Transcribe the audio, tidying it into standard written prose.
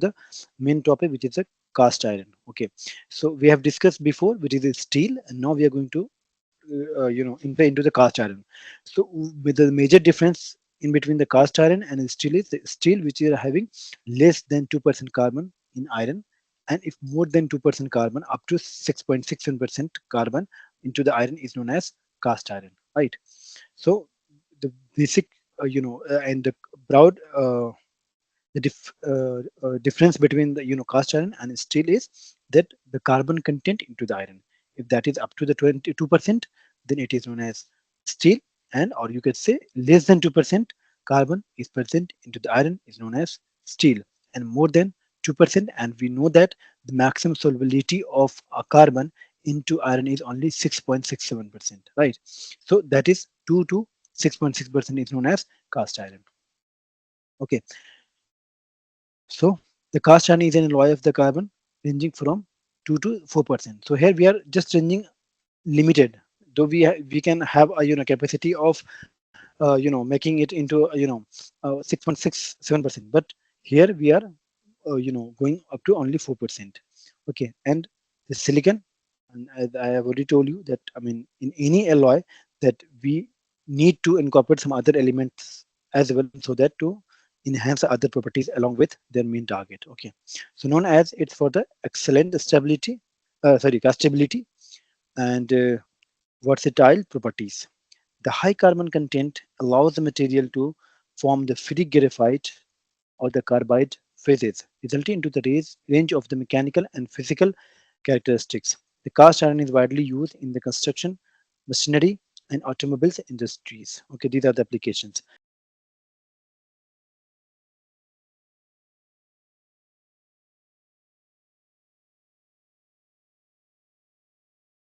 the main topic, which is the cast iron. Okay, so we have discussed before, which is the steel, and now we are going to enter into the cast iron. So with the major difference in between the cast iron and the steel is the steel which is having less than 2% carbon in iron, and if more than 2% carbon up to 6.67% carbon into the iron is known as cast iron, right? So the basic and the broad difference between the cast iron and steel is that the carbon content into the iron, if that is up to the 22%, then it is known as steel, and or you could say less than 2% carbon is present into the iron is known as steel, and more than 2%, and we know that the maximum solubility of a carbon into iron is only 6.67%, right? So that is 2 to 6.6% is known as cast iron. Okay, so the cast iron is an alloy of the carbon ranging from 2 to 4%. So here we are just ranging limited, though we can have a capacity of making it into 6.67%, but here we are going up to only 4%. Okay, and the silicon, and as I have already told you that in any alloy that we need to incorporate some other elements as well, so that to enhance the other properties along with their main target. Okay, so known as it's for the excellent stability, castability, and versatile properties. The high carbon content allows the material to form the ferric graphite or the carbide phases, resulting into the range of the mechanical and physical characteristics. The cast iron is widely used in the construction, machinery, and automobiles industries. Okay, these are the applications.